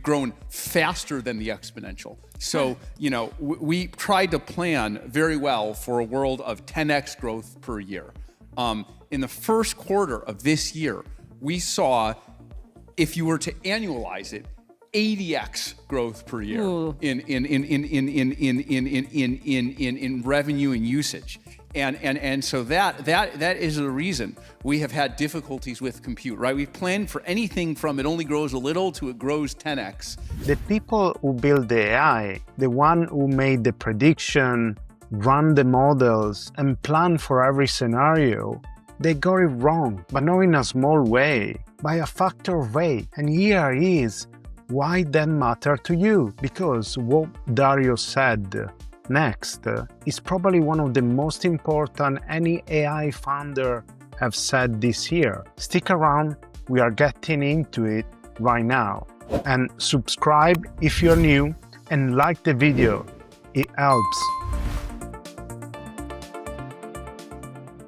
we've grown faster than the exponential. So, we tried to plan very well for a world of 10x growth per year. In the first quarter of this year, we saw, if you were to annualize it, 80x growth per year in revenue and usage. And so that is the reason we have had difficulties with compute, right? We've planned for anything from it only grows a little to it grows 10x. The people who build the AI, the one who made the prediction, run the models, and plan for every scenario, they got it wrong, but not in a small way, by a factor of 8. And here is why that matter to you, because what Dario said next is probably one of the most important any AI founder have said this year. Stick around, we are getting into it right now. And subscribe if you're new and like the video, it helps.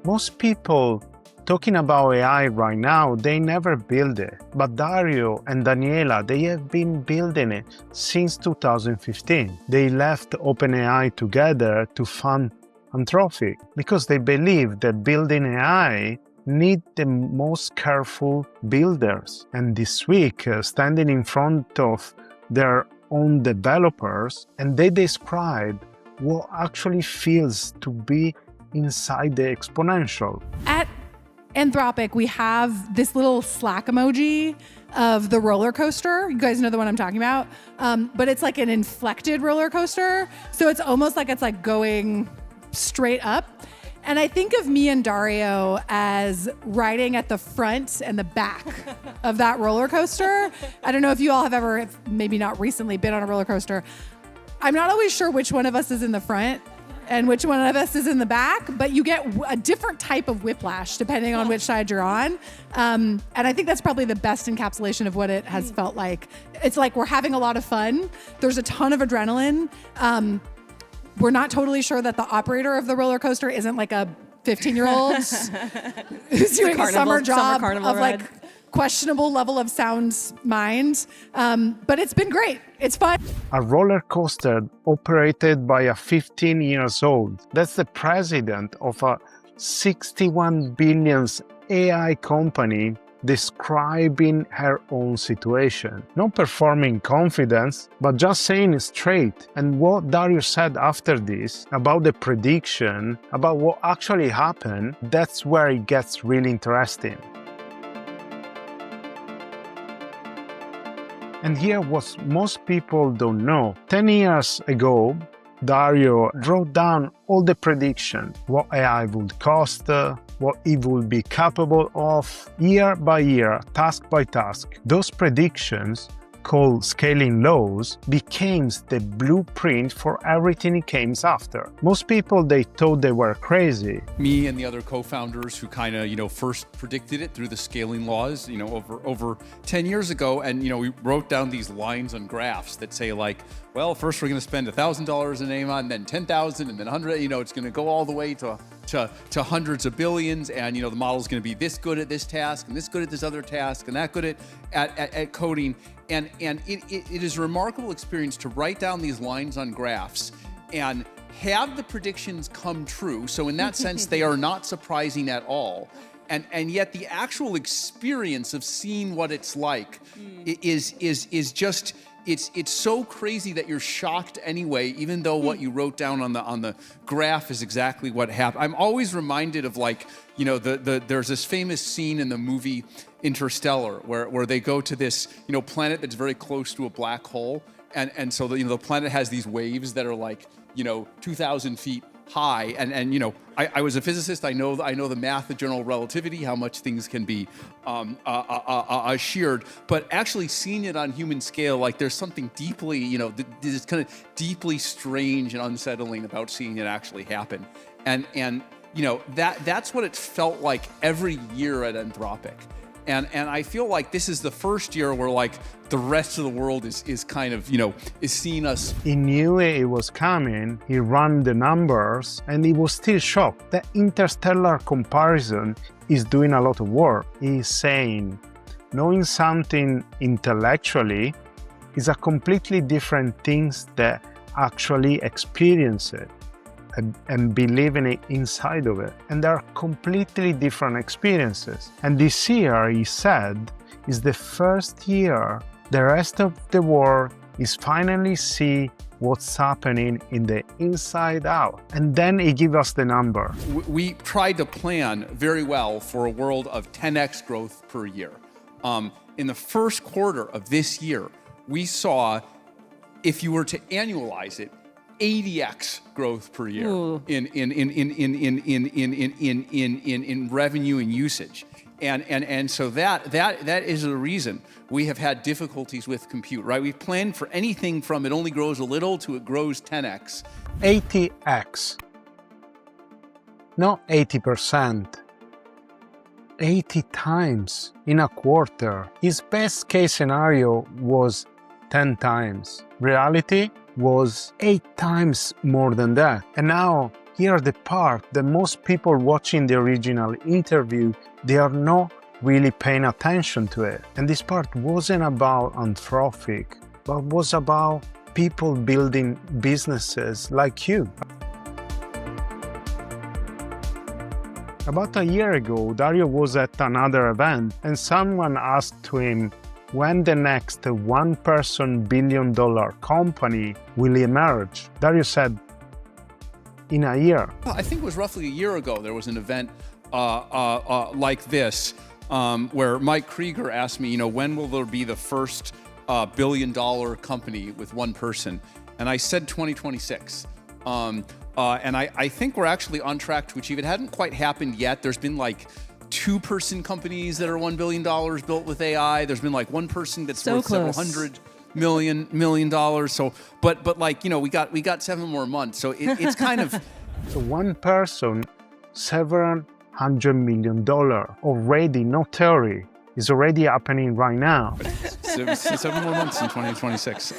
Most people talking about AI right now, they never build it. But Dario and Daniela, they have been building it since 2015. They left OpenAI together to fund Anthropic because they believe that building AI need the most careful builders. And this week, standing in front of their own developers, and they describe what actually feels to be inside the Exponential. At Anthropic, we have this little Slack emoji of the roller coaster. You guys know the one I'm talking about, but it's like an inflected roller coaster. So it's almost like it's like going straight up. And I think of me and Dario as riding at the front and the back of that roller coaster. I don't know if you all have ever, maybe not recently, been on a roller coaster. I'm not always sure which one of us is in the front and which one of us is in the back, but you get a different type of whiplash depending on which side you're on. And I think that's probably the best encapsulation of what it has felt like. It's like we're having a lot of fun. There's a ton of adrenaline. We're not totally sure that the operator of the roller coaster isn't like a 15-year-old who's doing a summer job of like questionable level of sound mind. But it's been great. It's fun. A roller coaster operated by a 15 years old. That's the president of a 61 billion AI company describing her own situation. Not performing confidence, but just saying it straight. And what Dario said after this about the prediction, about what actually happened, that's where it gets really interesting. And here what most people don't know. 10 years ago, Dario wrote down all the predictions, what AI would cost, what it would be capable of, year by year, task by task. Those predictions, called scaling laws, became the blueprint for everything it came after. Most people, they thought they were crazy. Me and the other co-founders who kind of, first predicted it through the scaling laws, over 10 years ago. And, we wrote down these lines on graphs that say like, well, first we're going to spend $1,000 in AMON, then 10,000, and then 100, it's going to go all the way to hundreds of billions. And, the model's going to be this good at this task and this good at this other task and that good at coding. And it is a remarkable experience to write down these lines on graphs and have the predictions come true. So in that sense, they are not surprising at all. And yet the actual experience of seeing what it's like is just, it's so crazy that you're shocked anyway, even though what you wrote down on the graph is exactly what happened. I'm always reminded of there's this famous scene in the movie Interstellar where they go to this, planet that's very close to a black hole. And so the planet has these waves that are like, 2,000 feet high. And I was a physicist. I know the math of general relativity, how much things can be sheared. But actually seeing it on human scale, like there's something deeply, this kind of deeply strange and unsettling about seeing it actually happen. And that's what it felt like every year at Anthropic. And I feel like this is the first year where like the rest of the world is kind of, is seeing us. He knew it was coming, he ran the numbers, and he was still shocked. The interstellar comparison is doing a lot of work. He's saying, knowing something intellectually It's a completely different things that actually experience it and believe in it inside of it. And there are completely different experiences. And this year, he said, is the first year the rest of the world is finally see what's happening in the inside out. And then he give us the number. We tried to plan very well for a world of 10x growth per year. In the first quarter of this year, we saw, if you were to annualize it, 80x growth per year in revenue and usage. And so that is the reason we have had difficulties with compute, right? We've planned for anything from it only grows a little to it grows 10x. 80x. Not 80%. 80 times in a quarter. His best case scenario was 10 times. Reality was 8 times more than that. And now, here the part that most people watching the original interview, they are not really paying attention to it. And this part wasn't about Anthropic, but was about people building businesses like you. About a year ago, Dario was at another event and someone asked to him when the next one-person billion-dollar company will emerge. Dario said, in a year. I think it was roughly a year ago, there was an event like this where Mike Krieger asked me, when will there be the first billion-dollar company with one person? And I said 2026. And I think we're actually on track to achieve it. It hadn't quite happened yet. There's been like 2-person companies that are $1 billion built with AI. There's been like one person that's worth several hundred million dollars. So, but like, we got 7 more months. So it's kind of. So one person, $700 million already, no theory, is already happening right now. 7 more months in 2026,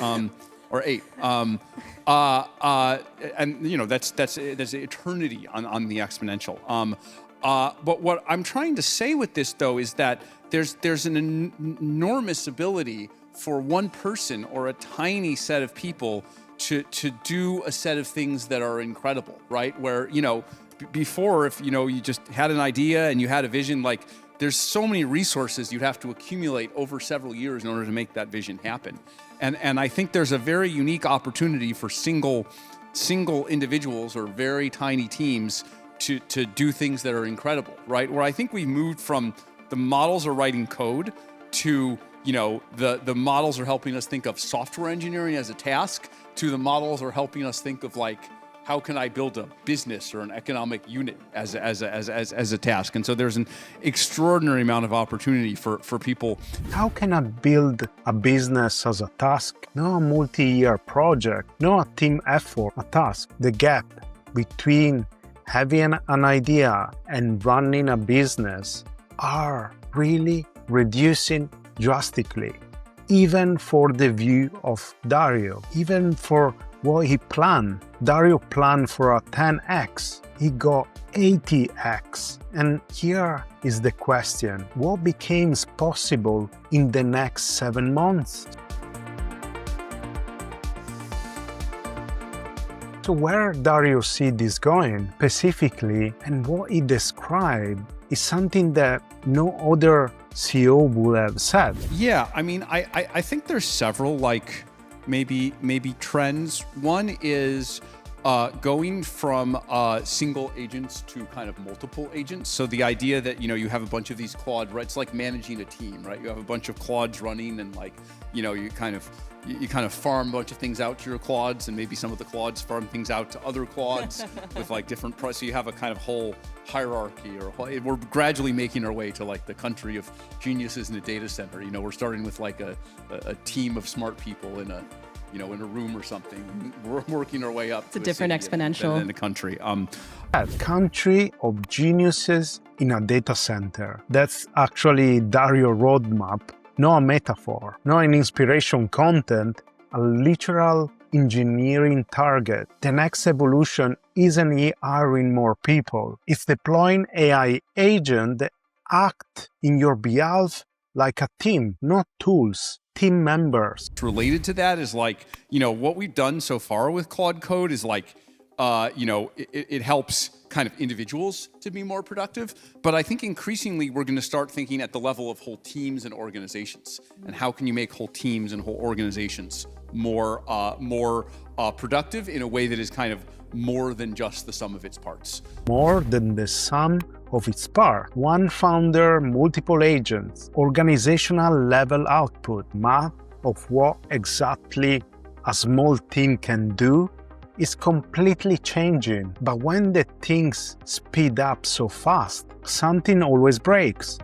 or 8. And that's eternity on the exponential. But what I'm trying to say with this, though, is that there's an enormous ability for one person or a tiny set of people to do a set of things that are incredible, right? Where, before, if, you just had an idea and you had a vision, like there's so many resources you'd have to accumulate over several years in order to make that vision happen. And I think there's a very unique opportunity for single individuals or very tiny teams to do things that are incredible, right? Where I think we've moved from the models are writing code to, the models are helping us think of software engineering as a task to the models are helping us think of like, how can I build a business or an economic unit as a task? And so there's an extraordinary amount of opportunity for people. How can I build a business as a task? Not a multi-year project, not a team effort, a task. The gap between having an idea and running a business are really reducing drastically. Even for the view of Dario, even for what he planned. Dario planned for a 10x. He got 80x. And here is the question. What became possible in the next 7 months? So where Dario see this going specifically, and what he described is something that no other CEO would have said. Yeah, I mean, I think there's several maybe trends. One is going from single agents to kind of multiple agents. So the idea that you have a bunch of these Claude, right? It's like managing a team, right? You have a bunch of Claudes running, and you kind of farm a bunch of things out to your Claudes, and maybe some of the Claudes farm things out to other Claudes with like different price. So you have a kind of whole hierarchy, or we're gradually making our way to like the country of geniuses in a data center. We're starting with like a team of smart people in a in a room or something. We're working our way up. It's a different exponential in the country. A country of geniuses in a data center. That's actually Dario roadmap. Not a metaphor, not an inspiration content, a literal engineering target. The next evolution isn't hiring more people. It's deploying AI agents that act in your behalf like a team, not tools, team members. Related to that is like, you know, what we've done so far with Claude Code is like, you know, it helps kind of individuals to be more productive. But I think increasingly we're going to start thinking at the level of whole teams and organizations. And how can you make whole teams and whole organizations more productive in a way that is kind of more than just the sum of its parts? More than the sum of its part. One founder, multiple agents, organizational level output, math of what exactly a small team can do is completely changing. But when the things speed up so fast, something always breaks.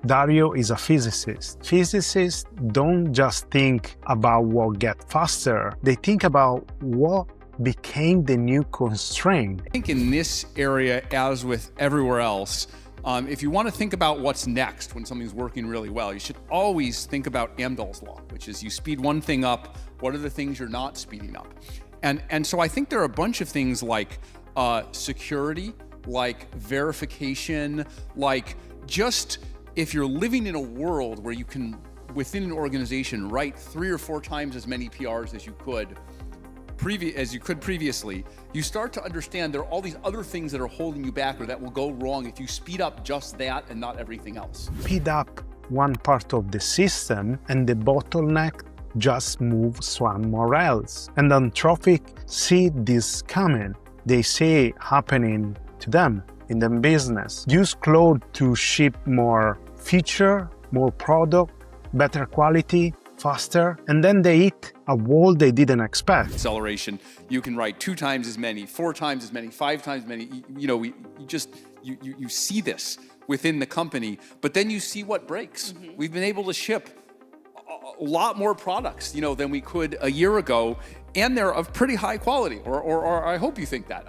Dario is a physicist. Physicists don't just think about what gets faster, they think about what became the new constraint. I think in this area, as with everywhere else, if you want to think about what's next when something's working really well, you should always think about Amdahl's law, which is you speed one thing up, what are the things you're not speeding up? And so I think there are a bunch of things like security, like verification, like just if you're living in a world where you can, within an organization, write 3 or 4 times as many PRs as you could previously, you start to understand there are all these other things that are holding you back or that will go wrong if you speed up just that and not everything else. Speed up one part of the system and the bottleneck just moves somewhere else. And Anthropic see this coming. They see it happening to them in the business. Use Claude to ship more feature, more product, better quality, faster, and then they hit a wall they didn't expect. Acceleration, you can write 2 times as many, 4 times as many, 5 times as many. You know, you see this within the company, but then you see what breaks. Mm-hmm. We've been able to ship a lot more products, you know, than we could a year ago, and they're of pretty high quality, or I hope you think that.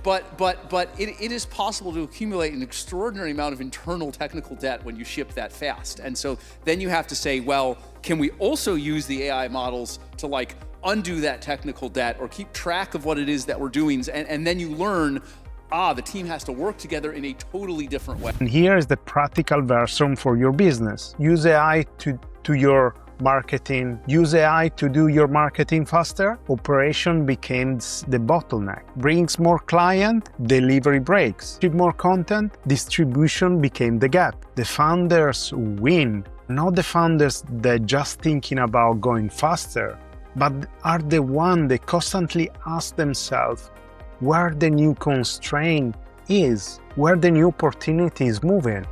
But it is possible to accumulate an extraordinary amount of internal technical debt when you ship that fast. And so then you have to say, well, can we also use the AI models to like undo that technical debt or keep track of what it is that we're doing? And then you learn, the team has to work together in a totally different way. And here is the practical version for your business. Use AI to your marketing. Use AI to do your marketing faster. Operation becomes the bottleneck. Brings more client, delivery breaks. Ship more content, distribution became the gap. The founders win, not the founders that just thinking about going faster, but are the one that constantly ask themselves where the new constraint is, where the new opportunity is moving.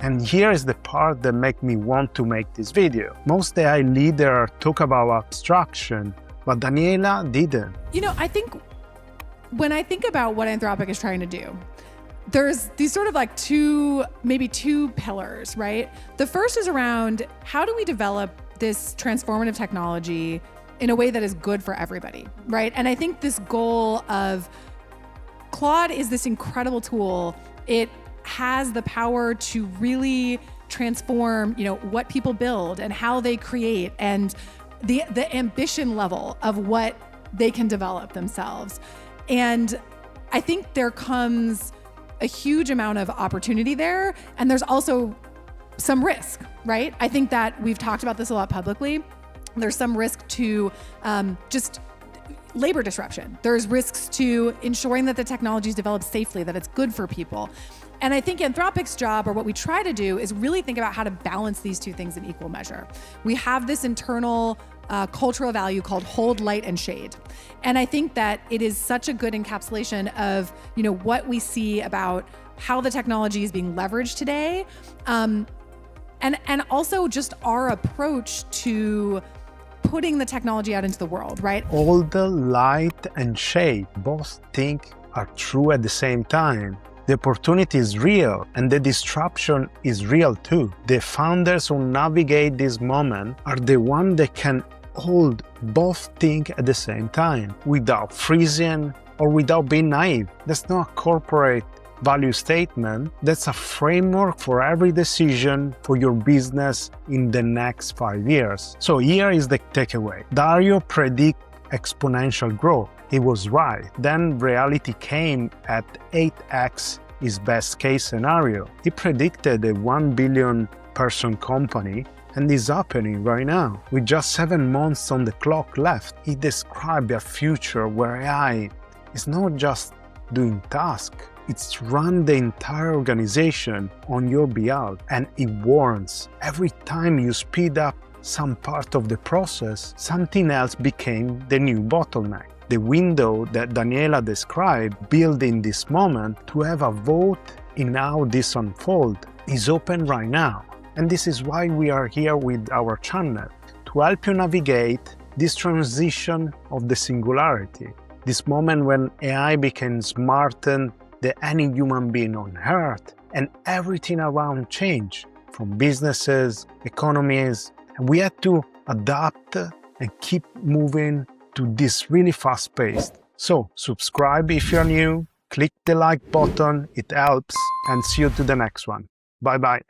And here is the part that makes me want to make this video. Most AI leaders talk about abstraction, but Daniela didn't. You know, I think when I think about what Anthropic is trying to do, there's these sort of like maybe two pillars, right? The first is around how do we develop this transformative technology in a way that is good for everybody, right? And I think this goal of Claude is this incredible tool. It has the power to really transform, you know, what people build and how they create and the ambition level of what they can develop themselves. And I think there comes a huge amount of opportunity there. And there's also some risk, right? I think that we've talked about this a lot publicly. There's some risk to just labor disruption. There's risks to ensuring that the technology is developed safely, that it's good for people. And I think Anthropic's job, or what we try to do, is really think about how to balance these two things in equal measure. We have this internal cultural value called hold, light, and shade. And I think that it is such a good encapsulation of, you know, what we see about how the technology is being leveraged today. And also just our approach to putting the technology out into the world, right? All the light and shade, both things are true at the same time. The opportunity is real and the disruption is real too. The founders who navigate this moment are the ones that can hold both things at the same time without freezing or without being naive. That's not a corporate value statement. That's a framework for every decision for your business in the next 5 years. So here is the takeaway. Dario predicts exponential growth. He was right. Then reality came at 8x his best case scenario. He predicted a 1 billion person company, and it's happening right now. With just 7 months on the clock left, he described a future where AI is not just doing tasks, it's run the entire organization on your behalf, and it warns. Every time you speed up some part of the process, something else became the new bottleneck. The window that Daniela described, built in this moment to have a vote in how this unfolds, is open right now. And this is why we are here with our channel, to help you navigate this transition of the singularity, this moment when AI became smarter than any human being on Earth, and everything around changed, from businesses, economies, and we had to adapt and keep moving to this really fast pace. So subscribe if you're new, click the like button, it helps, and see you to the next one. Bye bye.